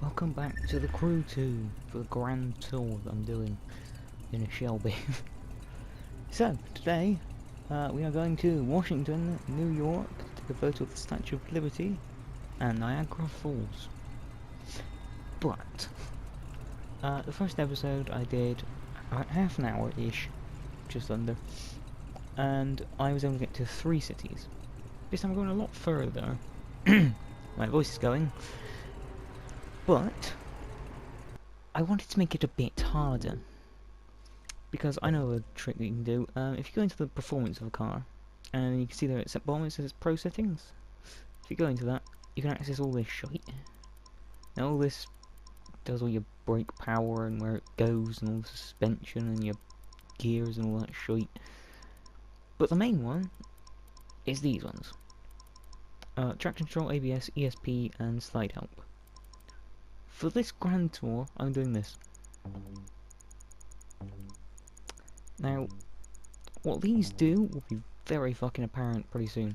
Welcome back to the crew 2 for the grand tour that I'm doing in a Shelby. So, today we are going to Washington, New York to take a photo of the Statue of Liberty and Niagara Falls. But, the first episode I did about half an hour-ish, just under, and I was able to get to 3 cities. This time I'm going a lot further. My voice is going. But I wanted to make it a bit harder, because I know a trick that you can do. If you go into the performance of a car, and you can see there at the bottom it says Pro Settings. If you go into that, you can access all this shite. Now all this does all your brake power and where it goes, and all the suspension and your gears and all that shite. But the main one is these ones. Traction control, ABS, ESP, and slide help. For this grand tour, I'm doing this. Now, what these do will be very fucking apparent pretty soon,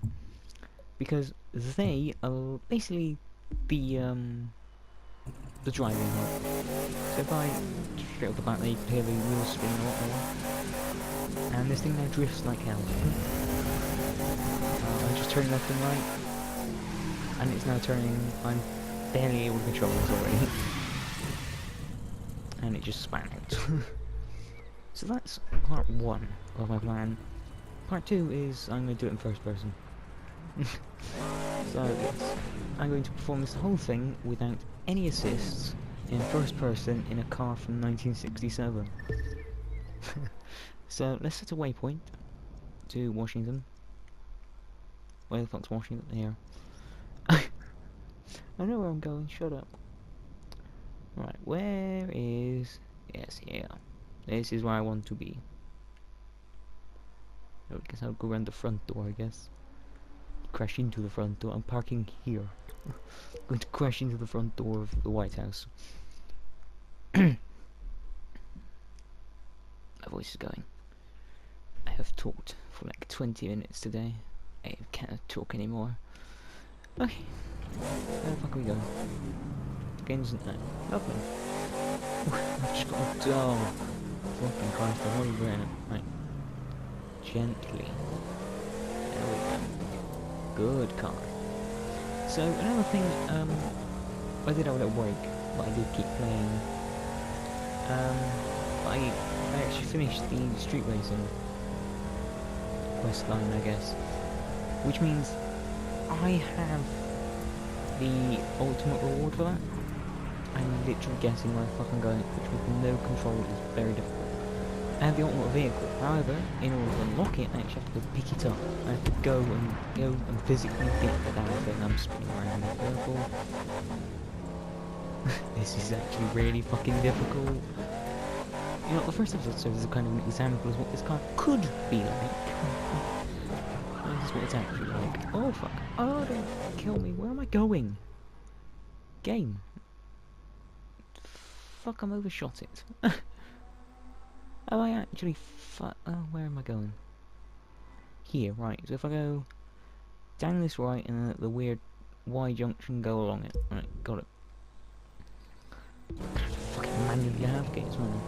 because they are basically the driving help. So if I straight off the bat there, you can hear the wheels spinning a lot more, and this thing now drifts like hell. I just turned left and right, and it's now turning. I'm barely able to control this already. And it just span out. So that's part 1 of my plan. Part 2 is I'm going to do it in first person. So yes, I'm going to perform this whole thing without any assists in first person in a car from 1967. So let's set a waypoint to Washington. Where the fuck's Washington? Here. I know where I'm going, shut up. Right, where is... Yes, here. This is where I want to be. I guess I'll go around the front door, I guess. Crash into the front door. I'm parking here. I'm going to crash into the front door of the White House. My voice is going. I have talked for like 20 minutes today. I can't talk anymore. Okay. Where the fuck are we going? The game isn't that lovely. I've just got a doll. Fucking Christ, I've already written it. Right. Gently. There we go. Good car. So, another thing, I did have a little break, but I did keep playing. I actually finished the street racing quest line, I guess. Which means I have the ultimate reward for that. I'm literally guessing where the fuck I'm going, which with no control is very difficult. I have the ultimate vehicle, however, in order to unlock it, I actually have to go pick it up. I have to go and physically get the damn thing. I'm spinning around in a circle. This is actually really fucking difficult. You know, the first episode serves as a kind of an example of what this car could be like. This is what it's actually like. Oh fuck. Oh, don't kill me. Where am I going? Game. Fuck, I'm overshot it. Have I actually oh, where am I going? Here, right. So if I go down this right and then at the weird Y junction, go along it. Right, got it. Fucking manually navigate as well.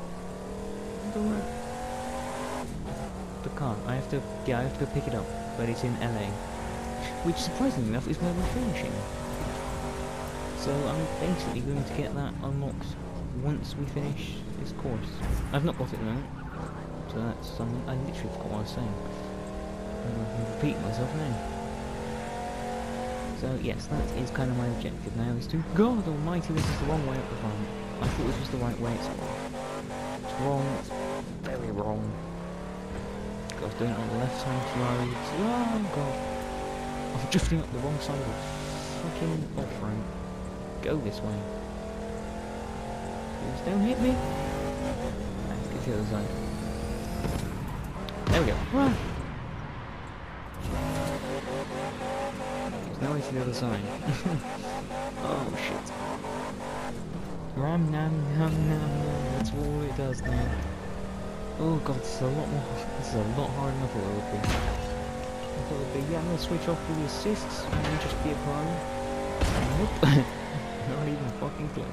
The car. I have to go pick it up. But it's in LA, which surprisingly enough is where we're finishing. So I'm basically going to get that unlocked once we finish this course. I've not got it at the moment, so that's something. I literally forgot what I was saying. I'm repeating myself now. So yes, that is kind of my objective now, is to... God almighty, this is the wrong way up the farm. I thought this was the right way, it's wrong. It's wrong, it's very wrong. I was doing it on the left hand side. Oh god. I'm drifting up the wrong side of the fucking off-ramp. Go this way. Please don't hit me. Let's get to the other side. There we go. Run! There's no way to the other side. Oh shit. Ram nam nam nam nam. That's all it does now. Oh god, this is a lot more. This is a lot harder than I thought it would be. I thought it would be, yeah, I'm gonna switch off all the assists and just be a pro. Nope. Not even fucking close.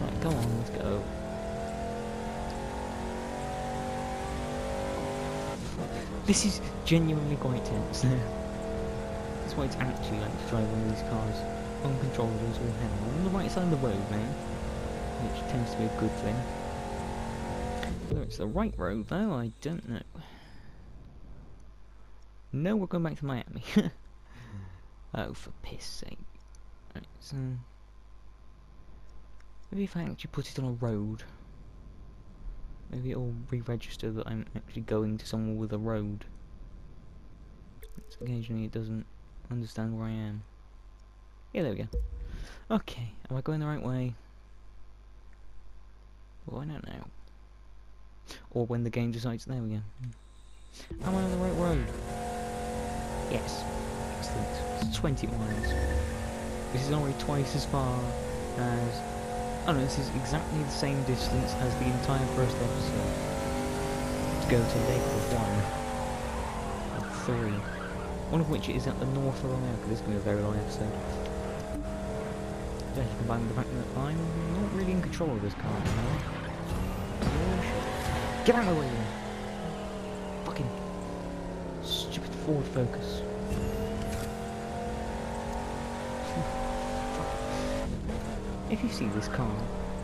Right, come on, let's go. This is genuinely quite tense. That's why it's actually like to drive one of these cars uncontrollable as all hell. On the right side of the road now, which tends to be a good thing. Whether it's the right road though, I don't know. No, we're going back to Miami. Oh, for piss sake. Right, so... maybe if I actually put it on a road, maybe it'll re-register that I'm actually going to somewhere with a road. Occasionally it doesn't understand where I am. Yeah, there we go. Okay, am I going the right way? Well, I don't know. Or when the game decides, there we go. Am I on the right road? Yes. Excellent. It's 20 miles. This is already twice as far as... oh no, this is exactly the same distance as the entire first episode. To go to Lake 1. Or 3. One of which is at the north of America. This is going to be a very long episode. Especially combined with the fact that I'm not really in control of this car anymore. Get out of my way, then! Fucking stupid Ford Focus. If you see this car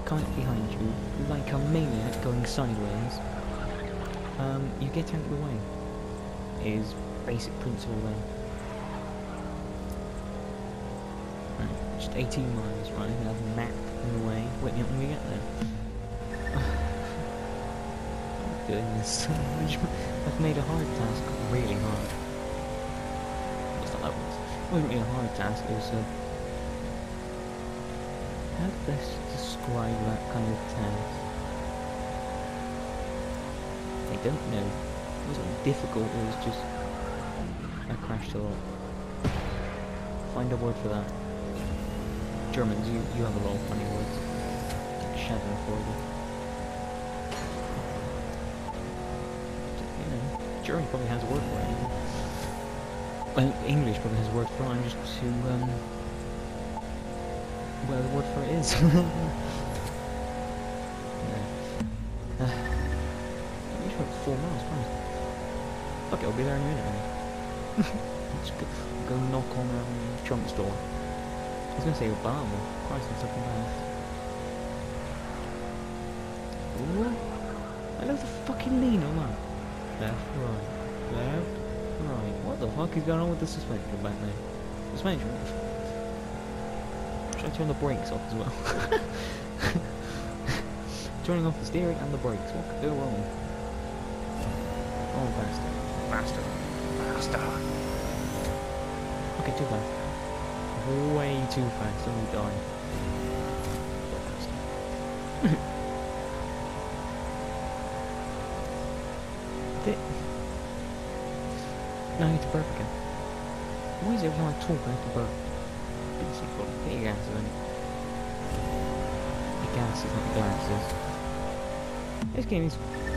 kind of behind you, like a maniac going sideways, you get out of the way. Is basic principle there. Right, just 18 miles, right? I have a map in the way. Wait me up when we get there. Goodness, I've made a hard task really hard. What's that? It wasn't really a hard task, it was a... how to best describe that kind of task? I don't know. It wasn't difficult, it was just... I crashed a lot. Find a word for that. Germans, you have a lot of funny words. Schadenfreude. German probably has a word for it. Well, English probably has a word for it. I'm just too, well, the word for it is. Yeah. We just went 4 miles, Christ. Okay, I'll be there in a minute, man. Let's go knock on Trump's door. I was gonna say Obama. Christ, I'm talking about. Ooh. I love the fucking lean on that. Left, right, left, right. What the fuck is going on with the suspension back there? Suspension? Should I turn the brakes off as well? Turning off the steering and the brakes. What could go wrong? Oh, faster. Faster. Faster. Okay, too fast. Way too fast. I'm gonna die. Now I need to burp again. Why is it every time I talk I have to burp? Get your gas in. The gas is not the glasses. This game is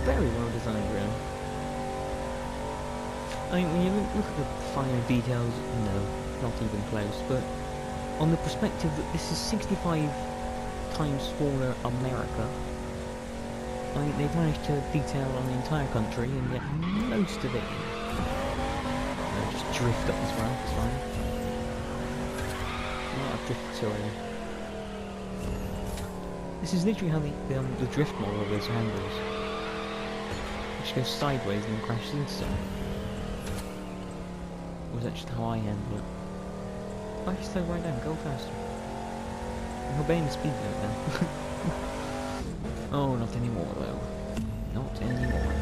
very well designed, really. I mean, when you look at the finer details, no, not even close, but on the perspective that this is 65 times smaller America, I mean, they've managed to detail on the entire country and get most of it in. Just drift up this ramp, it's fine. Oh, I've drifted so early. This is literally how the drift model of this handles. It just goes sideways and then crashes into something. Or is that just how I handle it? I just slow right down, go faster. I'm obeying the speed limit then. Oh, not anymore though. Not anymore.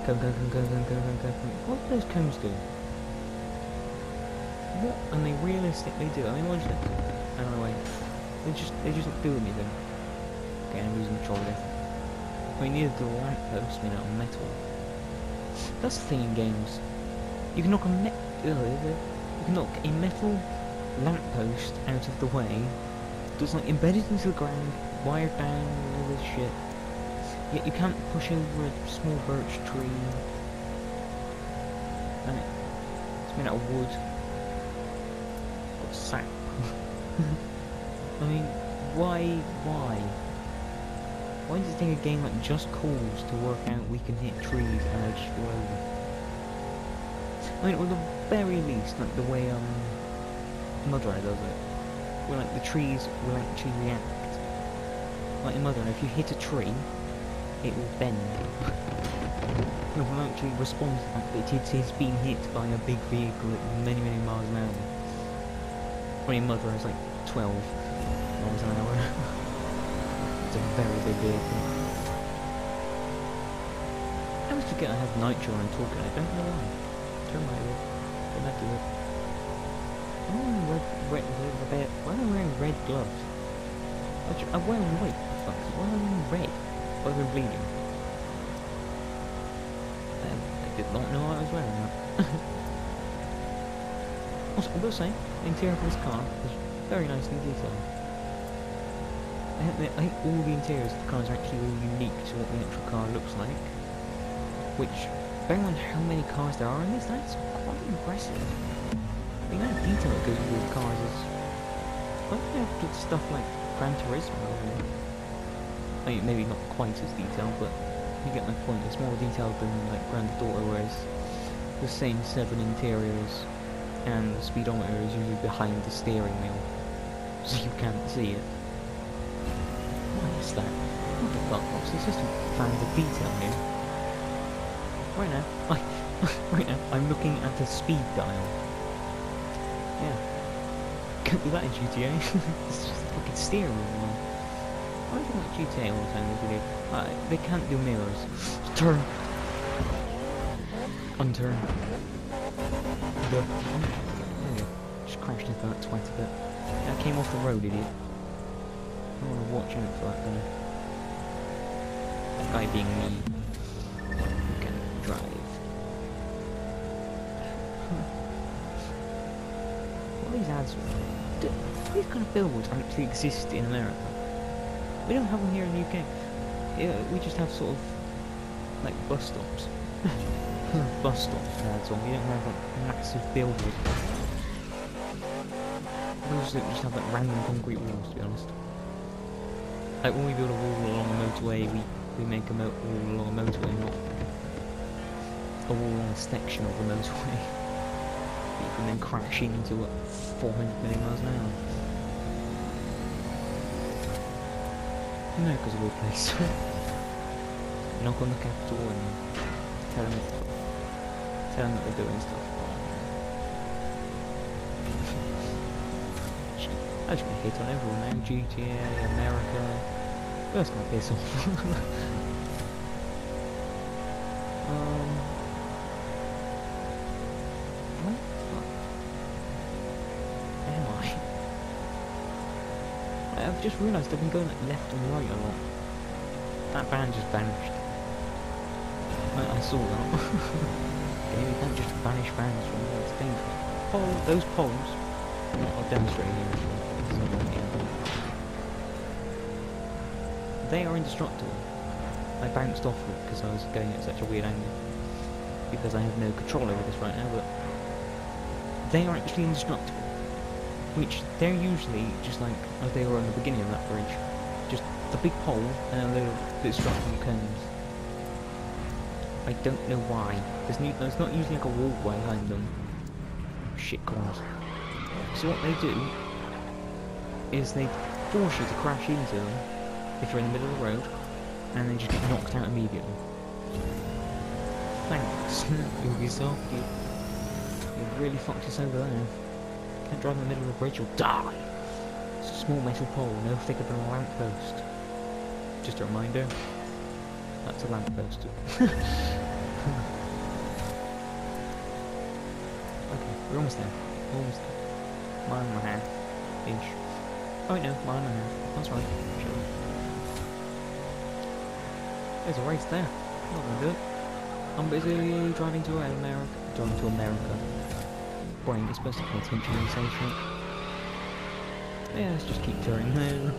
Go. What do those cones do? What and they realistically do? I mean, what is it? Out of the way. They just don't do anything. Okay, I'm losing control there. I mean, neither do the lampposts made out of metal. That's the thing in games. You can knock you can knock a metal lamppost out of the way. It's like embedded into the ground, wired down, all this shit. Yet you can't push over a small birch tree. And it's made out of wood. Or sap. I mean, why? Why does it take a game like Just Cause to work out we can hit trees and they just go over? I mean, at the very least, like the way Mud Runner does it, where like the trees will actually react. Like in Mud Runner, if you hit a tree, it will bend. It will actually respond to that, but it is being hit by a big vehicle at many miles an hour. When in Mud Runner it's like 12 miles an hour. It's a very big vehicle. I always forget I have nitro when I'm talking, I don't know why. Turn my head. Go back to it. Why am I wearing red gloves? I'm wearing white. Fuck. Why am I wearing red? Why am I bleeding? I did not know I was wearing that. Also, I will say, the interior of this car is very nicely detailed. I think all the interiors of the cars are actually all unique to what the actual car looks like. Which, bearing in mind how many cars there are in this, that's quite impressive. The amount of detail that goes into these cars is... I don't know, good stuff like Gran Turismo. I mean, maybe not quite as detailed, but you get my point. It's more detailed than like Grand Theft Auto, whereas the same 7 interiors and the speedometer is usually behind the steering wheel, so you can't see it. What is that? What the fuck? What's the system? Fans of detail here. Right now, I'm looking at the speed dial. Yeah. Can't do that in GTA. It's just a fucking steering wheel. Why do you like GTA all the time in this video? They can't do mirrors. Turn. Unturn. There we go. Just crashed into that twat a bit. That came off the road, idiot. I want to watch out for that guy. That guy being me. Who can drive. What are these ads for? Do these kind of billboards actually exist in America? We don't have them here in the UK. Yeah, we just have sort of like bus stops. Bus stops ads on. We don't have like massive billboards. We just have like random concrete walls, to be honest. Like when we build a wall along a motorway, we make a wall along a motorway, not a wall along a section of the motorway. That you can then crash into at 400 million miles an hour. America's a weird place. Knock on the Capitol and tell them that they're doing stuff wrong. I just gonna hit on everyone now. GTA, America. That's gonna piss off. What the fuck am I? I've just realised I've been going like left and right a lot. That band just vanished. I saw that. Okay, we can't just banish bands from there, it's dangerous. Those poles, I'll demonstrate here as well. They are indestructible. I bounced off it because I was going at such a weird angle. Because I have no control over this right now, but they are actually indestructible. Which they're usually just like as they were on the beginning of that bridge. Just the big pole and a little destructible cones. I don't know why. There's not usually like a walkway behind them. Shit corners. So what they do is they force you to crash into them if you're in the middle of the road, and then just get knocked out immediately. Thanks, Ubisoft. You really fucked us over there. Can't drive in the middle of the bridge, you'll die. It's a small metal pole, no thicker than a lamppost. Just a reminder, that's a lamppost. Okay, we're almost there. Almost there. Mile and a half. Ish. Oh wait, no, mile and a half. That's right. Sure. There's a race there. Not gonna do it. I'm busy driving to America. Driving to America. Brain is supposed to pay attention and say shit. Yeah, let's just keep touring there.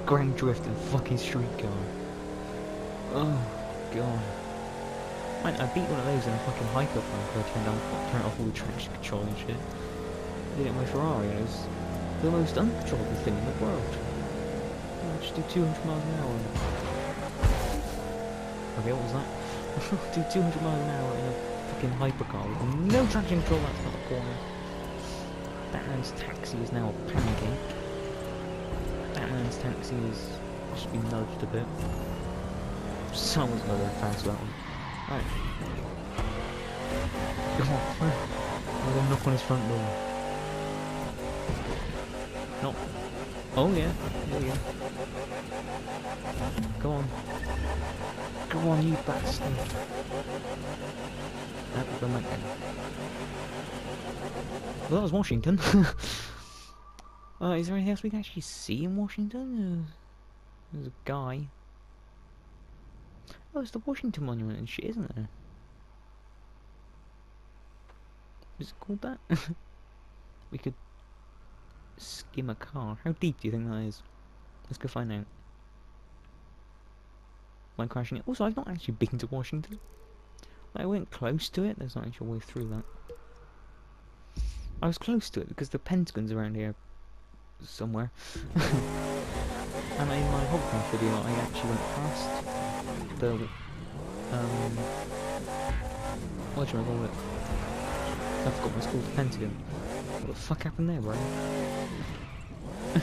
Grand Drift and fucking street car. Oh god. I beat one of those in a fucking hike up run where I turned off all the traction control and shit. I did it in my Ferrari and it was the most uncontrollable thing in the world. I'll just do 200 miles an hour. Okay, what was that? Do 200 miles an hour in a fucking hypercar with no traction control. That's not a corner. Batman's taxi is now a pancake. Batman's taxi is just been nudged a bit. Someone's not going fast that one. Right. Come on. I'm gonna knock on his front door. No. Oh yeah. There you go. Come on. Come on, you bastard. That would go like that. Well, that was Washington. Is there anything else we can actually see in Washington? There's a guy. Oh, it's the Washington Monument and shit, isn't there? Is it called that? We could skim a car. How deep do you think that is? Let's go find out. Am I crashing it? Also, I've not actually been to Washington. Like, I went close to it. There's not actually a way through that. I was close to it because the Pentagon's around here somewhere. And in my Hogwarts video, I actually went past the what do I call it? I forgot what's called, the Pentagon. What the fuck happened there, bro? I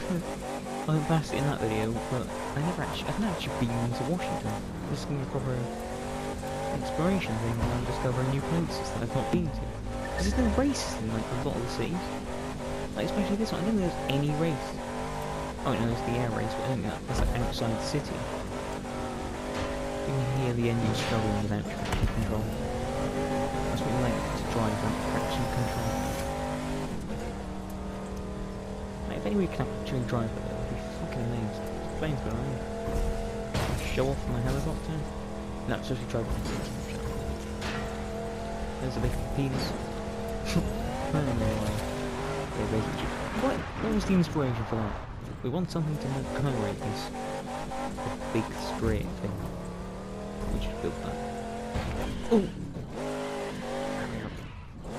went past it in that video, but I've not actually been to Washington. This is going to be a proper exploration thing, and I'm discovering new places that I've not been to. Because there's no races in like a lot of the cities. Like especially this one, I don't think there's any race. Oh no, there's the air race, but I think that's like outside the city. You can hear the engine struggling without traction control. That's what you like to drive, like traction control. Like, if anybody can actually drive it, I'd be fucking amazed. The plane's going around. Show off my helicopter. No, it's just driving. There's a big penis. What was the inspiration for that? We want something to commemorate this. The big straight thing. We should build that. Oh! I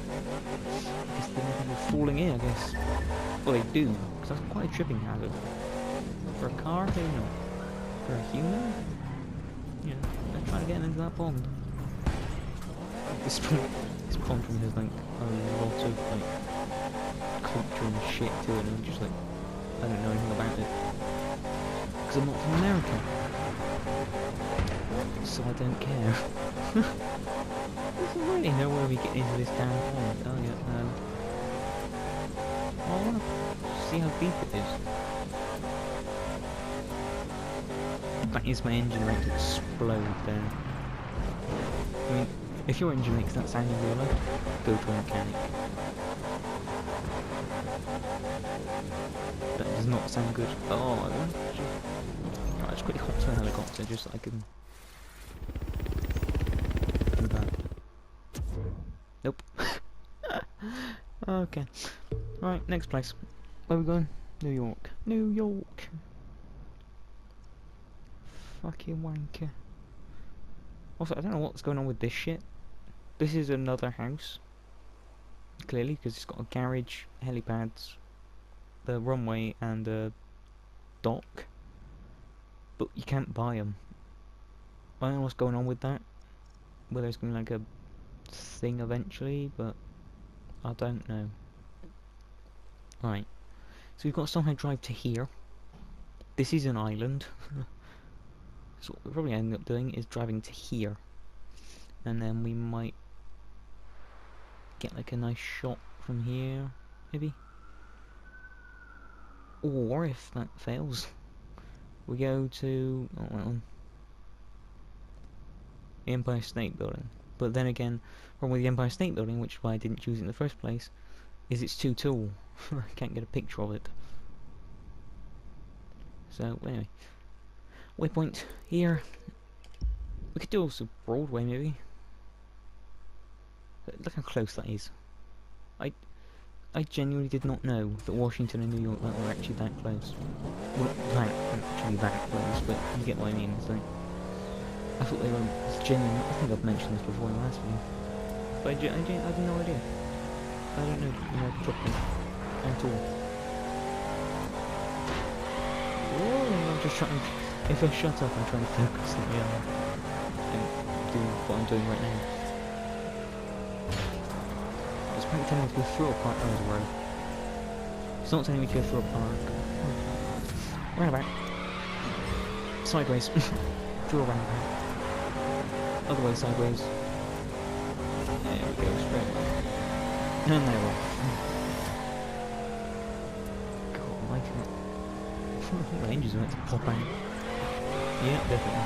guess they don't think falling in, I guess. Well, they do, because that's quite a tripping hazard. For a car, maybe not. For a human? Yeah, they're trying to get into that pond. This pond from has like a lot of like culture and shit to it, and I'm just like, I don't know anything about it. Because I'm not from America. So I don't care. Doesn't really know where we get into this damn pond. Oh yeah, I want to see how deep it is. That is my engine ready to explode there. I mean, if your engine makes that sound in real life, go to a mechanic. That does not sound good. Oh my god. Right, let's quickly hop to a helicopter just so I can do that. Nope. Okay. Right, next place. Where are we going? New York. New York. Fucking wanker. Also, I don't know what's going on with this shit. This is another house. Clearly, because it's got a garage, helipads, the runway, and a dock. But you can't buy them. I don't know what's going on with that. Whether it's going to be like a thing eventually, but I don't know. Right. So we've got to somehow drive to here. This is an island. So what we'll probably end up doing is driving to here. And then we might get like a nice shot from here, maybe. Or if that fails, we go to the Empire State Building. But then again, problem with the Empire State Building, which is why I didn't choose it in the first place, is it's too tall. I can't get a picture of it. So anyway, waypoint here. We could do also Broadway maybe. But look how close that is. I genuinely did not know that Washington and New York were actually that close. Well, not actually that close, but you get what I mean. So I thought they were genuine. I think I've mentioned this before in the last video, but I had no idea. I don't know American properly at all. I'm just trying. If I shut up, I'm trying to focus on the and do what I'm doing right now. It's probably telling me to go through a park. Oh, there's a road. It's not telling me to go through a park. Roundabout. Sideways. Through a roundabout. Other way sideways. There we go, straight away. And there we go. God, I'm liking it. The engines are meant to pop out. Yeah, definitely.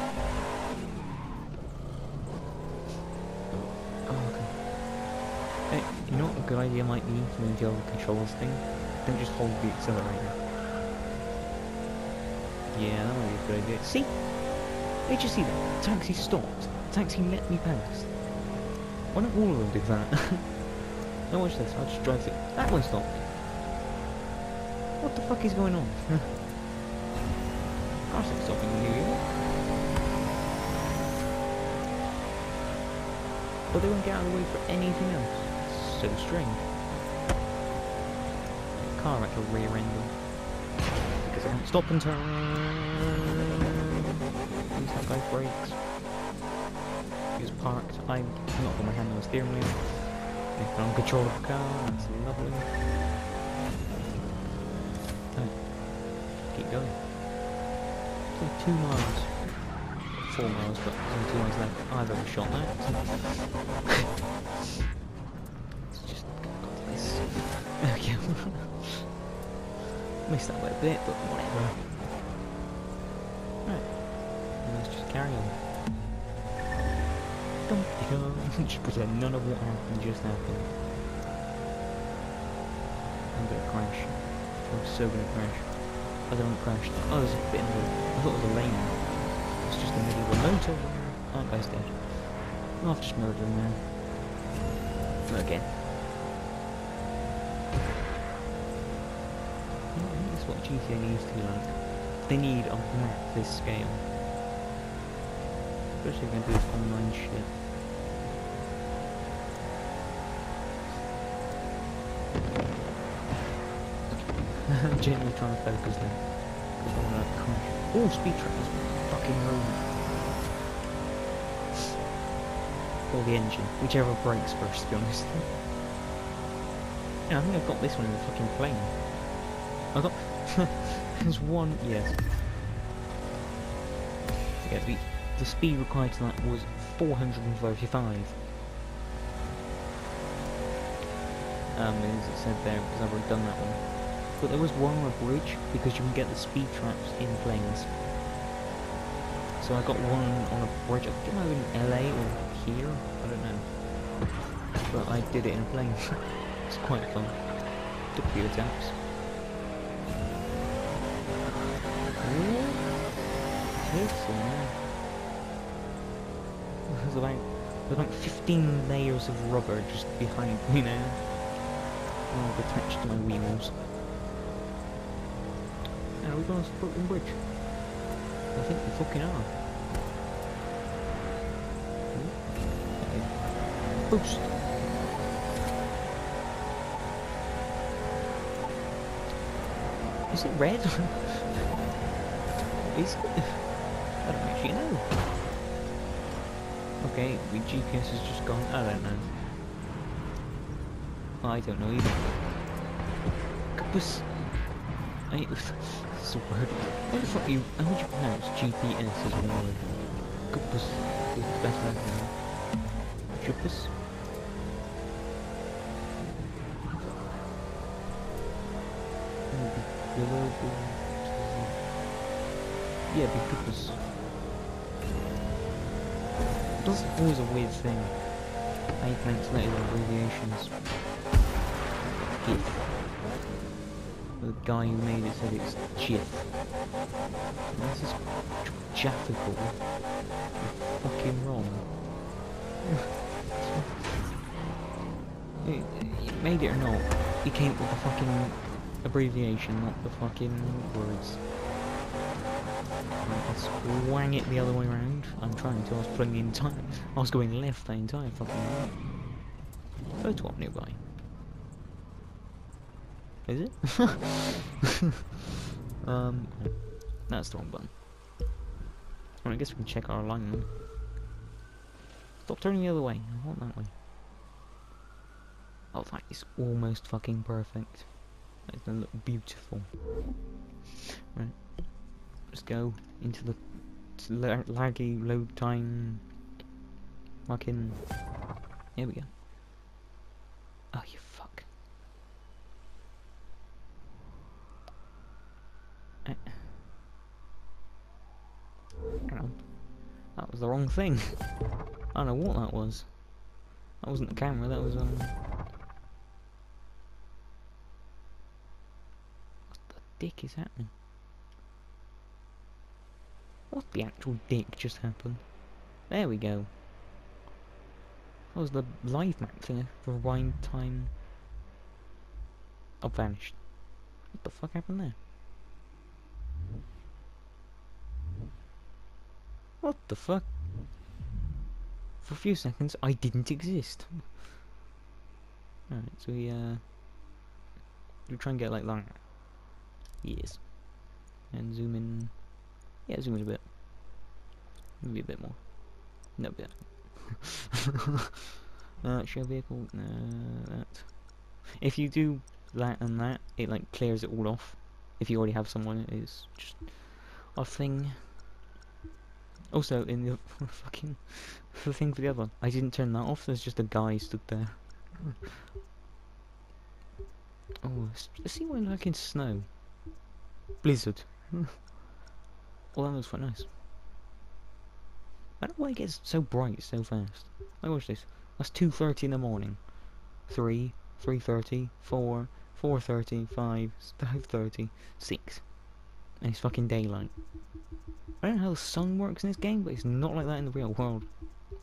Oh, okay. Hey, you know what a good idea might be for me to do the controls thing? Don't just hold the accelerator. Yeah, that might be a good idea. See? Did you see that? Taxi stopped. Taxi let me pass. Why don't all of them do that? Now watch this, I'll just drive through. That one stopped. What the fuck is going on? Cars ain't stopping in New York. But they won't get out of the way for anything else. So strange. The car had to rear end them. Because I can't stop and turn. Use that guy's brakes. He was parked. I've not got my hand on the steering wheel. I've got on control of the car. That's lovely. Oh. Keep going. It's like 2 miles. 4 miles, but there's only 2 miles left. I've overshot that. It's just got this. Okay. Missed that by a bit, but whatever. Right. Let's just carry on. Just pretend none of what happened just happened. I'm gonna crash. I'm so gonna crash. I don't crash. Oh, there's a bit in the... I thought it was a lane. It's just the middle of a motor. Oh, that guy's dead. Oh, I've just murdered him now. Again. I think that's what GTA needs to be like. They need a map this scale. Especially if they're gonna do this online shit. I'm genuinely trying to focus now. Because I want to crash. Oh, speed trap is fucking rude. Or the engine. Whichever breaks first, to be honest. Yeah, I think I've got this one in the fucking plane. I got... There's one... Yes. Yeah, the speed required to that was 435. As it said there, because I've already done that one. But there was one on a bridge, because you can get the speed traps in planes. So I got one on a bridge, I think it might have been LA or here, I don't know. But I did it in a plane. It's quite fun. Took a few attempts. There's about 15 layers of rubber just behind me now. All attached to my wheels. Are we going to Brooklyn Bridge? I think we fucking are. Okay. Boost! Is it red? Is it? I don't actually know. Okay, the GPS has just gone. I don't know. I don't know either. Compass. It's a word. What the fuck are you? How would you pronounce GPS as one word? Compass is the best word I know. Compass. Yeah, be compass. That's always a weird thing. How you pronounce letters or abbreviations. GIF. The guy who made it said it's GIF. This is Jaffical. You're fucking wrong. You made it or not, you came up with the fucking abbreviation, not the fucking words. Right, let's wang it the other way around. I'm trying to, I was putting the entire... I was going left the entire fucking way. Photo op nearby. Is it? That's the wrong button. Well, I guess we can check our alignment. Stop turning the other way. I want that way. Oh, that is almost fucking perfect. That's gonna look beautiful. Right. Let's go into the laggy load time. Fucking. Here we go. Oh, you fuck. Hang on. That was the wrong thing. I don't know what that was. That wasn't the camera, that was, What the dick is happening? What the actual dick just happened? There we go. That was the live map thing for rewind time. Oh, vanished. What the fuck happened there? What the fuck? For a few seconds, I didn't exist. Alright, so we try and get like that. Yes. And zoom in. Yeah, zoom in a bit. Maybe a bit more. No bit. Show vehicle. That. If you do that and that, it like clears it all off. If you already have someone, it is just a thing. Also, in the fucking the thing for the other one, I didn't turn that off. There's just a guy stood there. Oh, let's see what like in snow. Blizzard. Well, that looks quite nice. I don't know why it gets so bright so fast. Like, watch this. That's 2:30 in the morning. 3, 3:30, 4, 4:30, 5, 5:30, 6. And it's fucking daylight. I don't know how the sun works in this game, but it's not like that in the real world.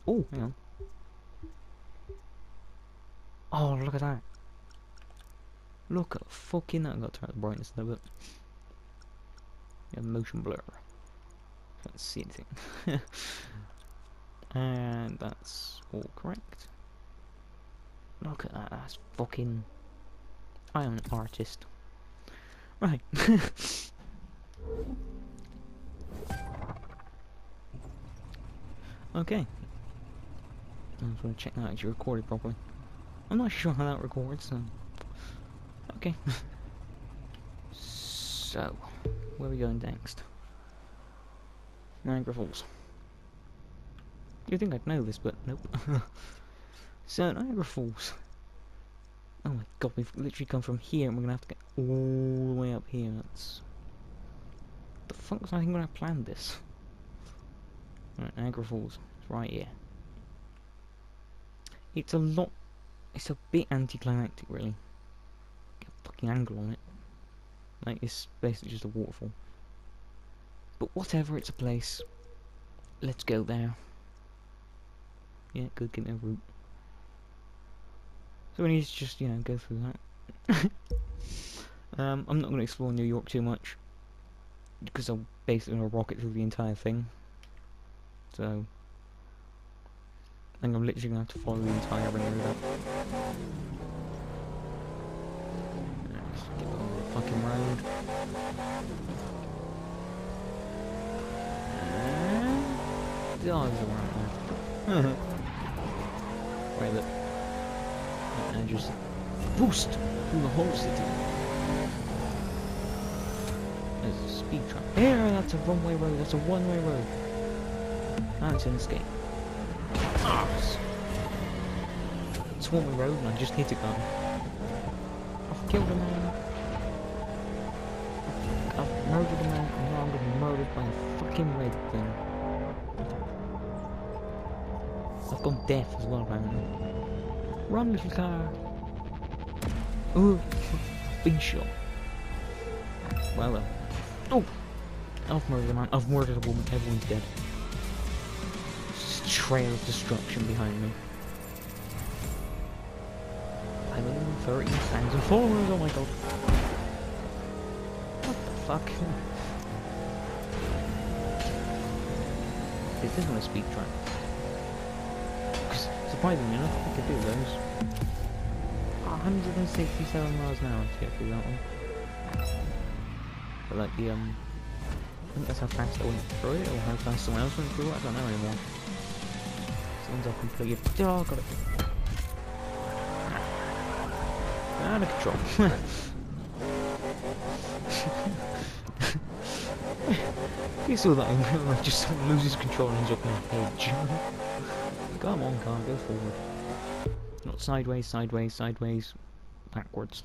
Oh, hang on. Oh, look at that. Look at fucking that. I've got to turn up the brightness a little bit. Yeah, motion blur. Can't see anything. And that's all correct. Look at that. That's fucking... I am an artist. Right. Okay. I just want to check that actually recorded properly. I'm not sure how that records, so... Okay. So, where are we going next? Niagara Falls. You'd think I'd know this, but nope. So, Niagara Falls. Oh my god, we've literally come from here and we're gonna have to get all the way up here. That's... The fuck was I thinking when I planned this? Right, Niagara Falls. It's right here. It's a lot... It's a bit anticlimactic, really. Get a fucking angle on it. Like, it's basically just a waterfall. But whatever, it's a place. Let's go there. Yeah, good, get me a route. So we need to just, you know, go through that. I'm not going to explore New York too much. Because I'm basically going to rocket through the entire thing. So... I think I'm literally going to have to follow the entire ring road up. Let's get on the fucking road. The dogs are around there. Right, look. And just boost through the whole city. There's a speed trap. There, that's a one-way road. That's a one-way road. That's an escape. It's one-way road and I just hit a guy. I've killed a man. I've murdered a man and now I'm gonna be murdered by a fucking red thing. I've gone deaf as well apparently. Run, little car. Ooh, big shot. Well. Oh! I've murdered a man. I've murdered a woman. Everyone's dead. Just a trail of destruction behind me. 530,000 followers. Oh my god. What the fuck? This isn't a speed trap. Because surprisingly enough, I could do those. 167 miles an hour to get through that one. But like the think that's how fast I went through it, or how fast someone else went through it, I don't know anymore. Someone's all completed. Oh, got it. Out of control. You saw that in real life, just someone loses control and ends up in a hedge. Come on, car, go forward. Not sideways, sideways, sideways, backwards.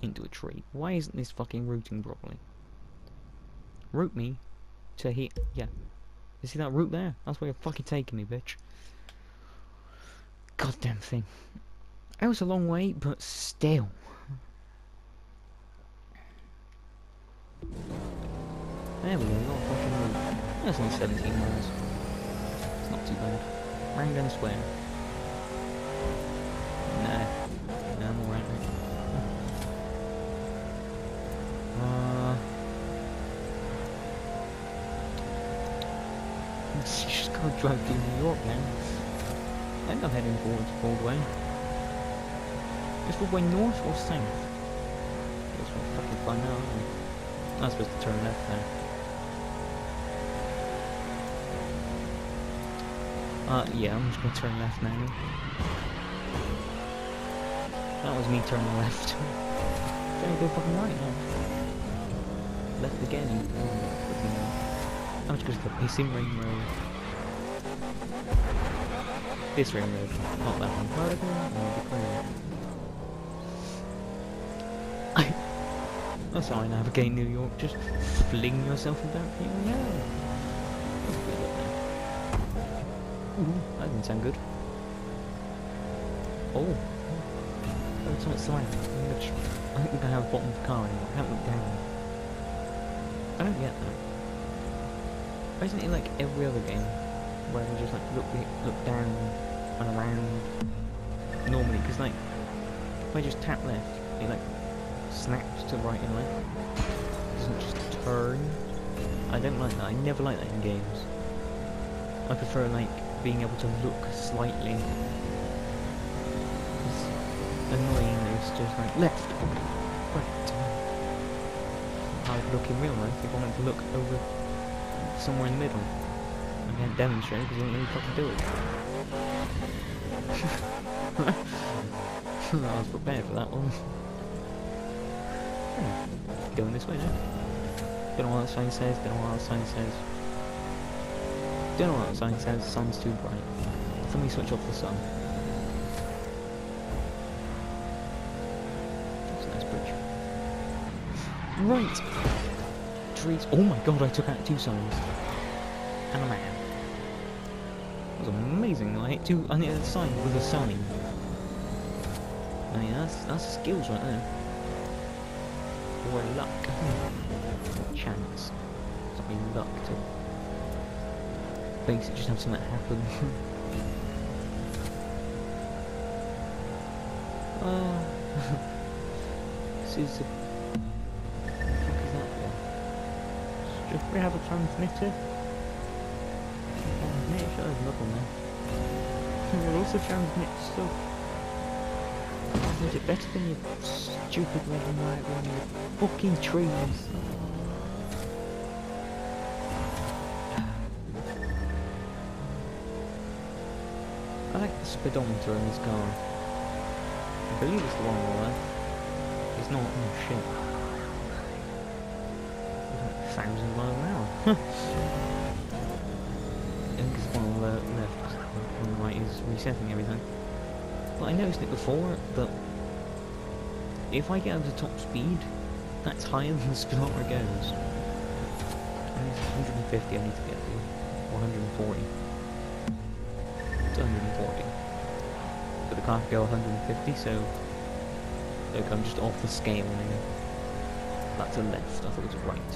Into a tree. Why isn't this fucking routing properly? Route me to here. Yeah. You see that route there? That's where you're fucking taking me, bitch. Goddamn thing. It was a long way, but still. There we go, got a fucking route. That's only 17 miles. It's not too bad. Round and square. Nah. Nah, I'm alright, mate. Just gotta drive through New York now. I think I'm heading towards Broadway. Is Broadway north or south? Guess we'll fucking find out, aren't we? I'm supposed to turn left there. Yeah, I'm just gonna turn left now. That was me turning left. Then I go fucking right now. Left again. I'm just going to the pissing ring road. This ring road, not that one. That's how I navigate New York. Just fling yourself about people. Yeah. Ooh, that didn't sound good. Oh. Oh, it's on its side. I think we can have a bottom of the car anymore. I haven't looked down. I don't get that. Why isn't it like every other game where we just like look down and around normally? Because like if I just tap left, it like snaps to right and left. It doesn't just turn. I don't like that. I never like that in games. I prefer like being able to look slightly. It's annoying that it's just like left, right. I would look in real life if I wanted to look over somewhere in the middle. I can't demonstrate because I don't really fucking do it. I was prepared for that one. Going this way now. Don't know what that sign says, don't know what that sign says. Don't know what that sign says, the sun's too bright. Let me switch off the sun. That's a nice bridge. Right! Trees. Oh my god, I took out 2 signs. And a man. That was amazing. I hit 2 on the other side with a sign. I mean, that's skills right there. Or luck. Or chance. Something luck to basically just have something happen. This is a... What the fuck is that for? Just we have a transmitter? Transmit, sure there's another one there. We'll also transmit stuff. Is it better than your stupid red and white one? Your fucking trees. I like the speedometer in this car. I believe it's the one on the left. It's not. Oh shit. It's like 1,000 miles an hour. I think it's the one on the left. On the right is resetting everything. Well, I noticed it before, but if I get up to top speed, that's higher than the speedometer goes. And it's 150 I need to get to, or 140. It's 140. But I can't go 150, so look, I'm just off the scale now. That's a left, I thought it was a right.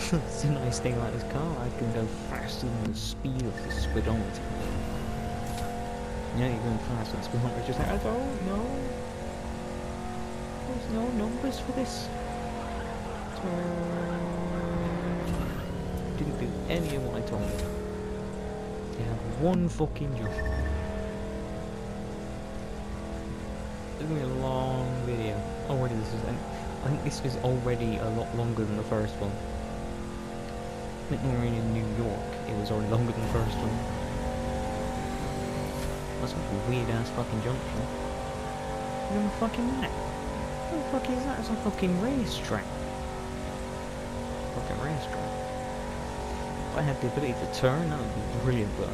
It's a nice thing about this car, I can go faster than the speed of the speedometer. You know, you're going fast and the speedometer's just like, I don't know. There's no numbers for this. Didn't do any of what I told you. You have one fucking job. It's gonna be a long video. Already this is I think this is already a lot longer than the first one. I think when we were in New York, it was already longer than the first one. That's a weird ass fucking junction. Look at the fucking map. What the fuck is that? It's a fucking racetrack. Fucking racetrack. If I had the ability to turn, that would be brilliant, but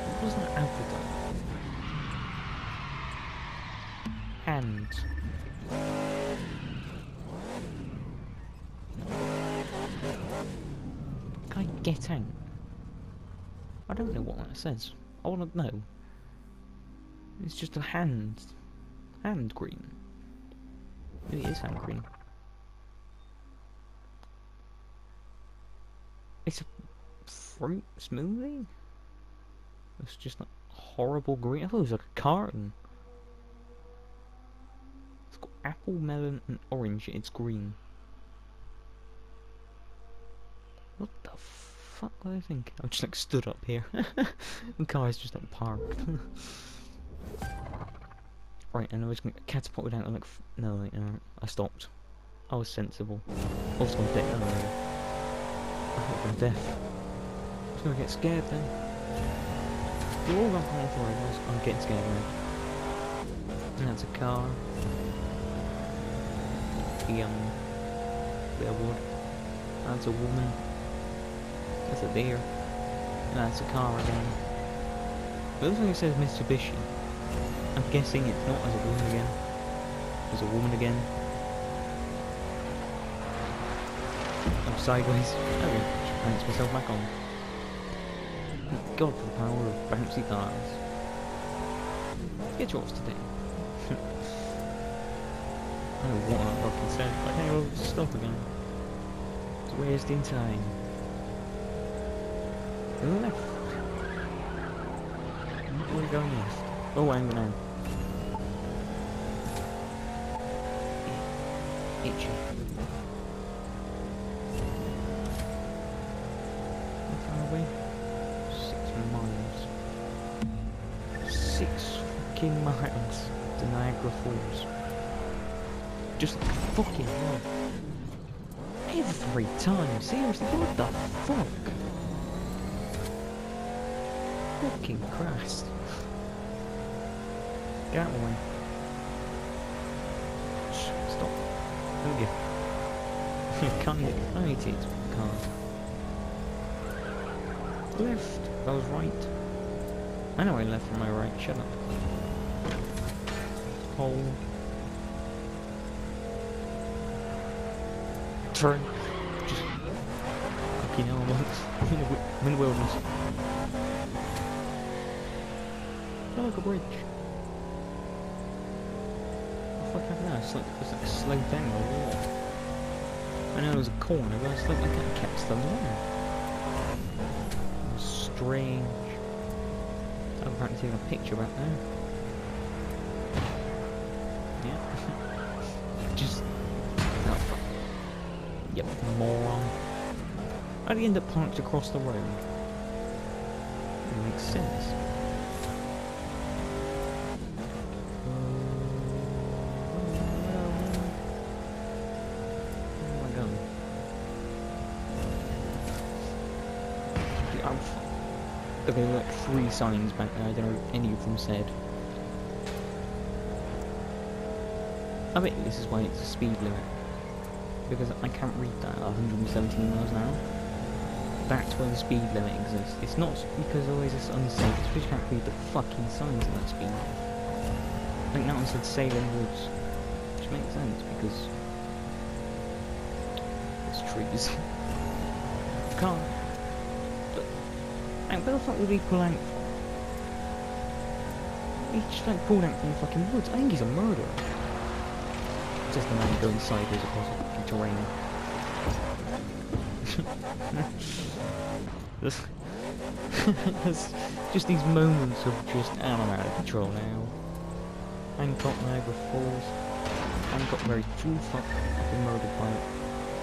what was that advertised? Hand. Can I get out? I don't know what that says. I want to know. It's just a hand. Hand green. Maybe it is hand green. It's a fruit smoothie? It's just like horrible green. I thought it was like a carton. It's got apple, melon, and orange. It's green. What the fuck do I think? I just like stood up here. The car's just like parked. Right, and I was gonna catapult down and like no, wait, no, I stopped. I was sensible. I was gonna death. I thought I'm deaf. I was gonna get scared then. You're all gonna for it. I'm getting scared now. And that's a car. Bit of wood. That's a woman. That's a deer. And that's a car again. It looks like it says Mitsubishi. I'm guessing it's not as a woman again. As a woman again. I'm sideways. Okay, bounce myself back on. Thank God for the power of bouncy cars. Get yours today. I don't know what that fucking said, but hey, we'll stop again. It's wasting time. Left. Where are we going left? Oh, hang on. Itchy. How far away? 6 miles. 6 fucking miles to Niagara Falls. Just fucking hell. Every time, seriously, what the fuck? Fucking Christ. Get out of the way. Shh, stop. Thank you. You can't hit it. Can't. Left. That was right. I know I left from my right. Shut up. Hole. Turn. Just fucking hell, I'm in the wilderness. I like a bridge. What the fuck happened there? It's like slowed down or what? I know there was a corner, but it's like I can't catch the line. Strange. I'm apparently taking a picture back there. Yeah. Just. Oh. Yep, moron. How do you end up parked across the road? It makes sense. Okay, there were like 3 signs back there, I don't know what any of them said. I bet this is why it's a speed limit. Because I can't read that at 117 miles an hour. That's where the speed limit exists. It's not because always it's unsafe, it's because you can't read the fucking signs at that speed. I think that one said Salem Woods. Which makes sense because there's trees. Can't. Where the fuck would he pull out from? He just like pulled out from the fucking woods. I think he's a murderer. Just a man going sideways across the fucking terrain. There's just these moments of just, I'm out of control now. Hancock, Niagara Falls. Hancock very full fuck. I've been murdered by it.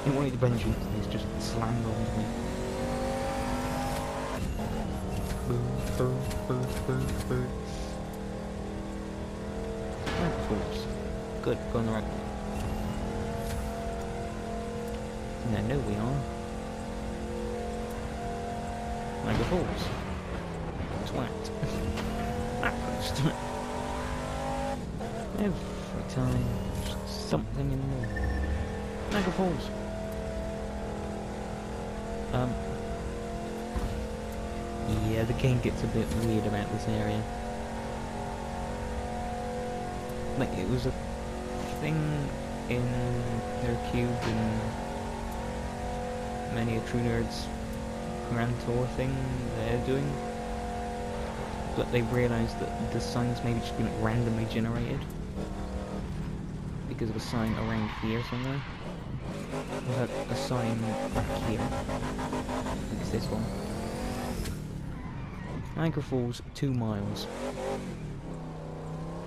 In one of the benches, he's just slammed on me. Niagara Falls. Good, going the right way. And I know we are. Niagara Falls. Twat. Backwards. Every time, there's something in there. Niagara Falls. Yeah, the game gets a bit weird about this area. Like, it was a thing in their cube and many a True Nerds Grand Tour thing they're doing. But they realised that the signs maybe just been randomly generated. Because of a sign around here somewhere. We had a sign back here. I think it's this one. Niagara Falls, 2 miles.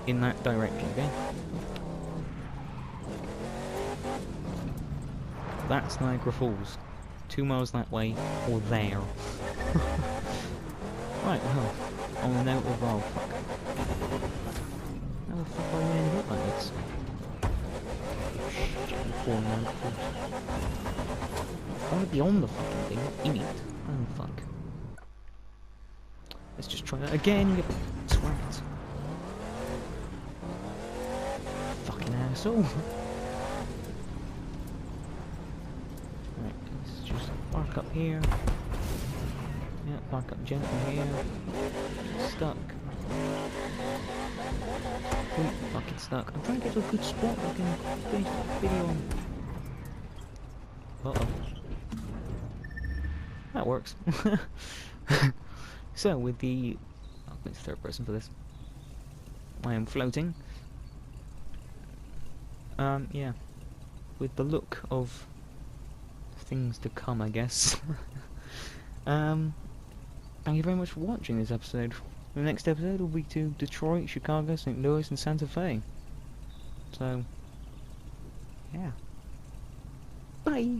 In that direction, okay? That's Niagara Falls. 2 miles that way, or there. Right, well, on the note of, oh fuck. How the fuck are you ending up like this? Shit, poor Niagara Falls. I want to be on the fucking thing, idiot. Oh fuck. Let's just try that again, you twat. Fucking asshole. Right, let's just park up here. Yeah, park up gently here. Stuck. Ooh, fucking stuck. I'm trying to get to a good spot I can finish that video on. Uh-oh. That works. So, with the... I'll put third person for this. I am floating. Yeah. With the look of things to come, I guess. Thank you very much for watching this episode. The next episode will be to Detroit, Chicago, St. Louis, and Santa Fe. So, yeah. Bye!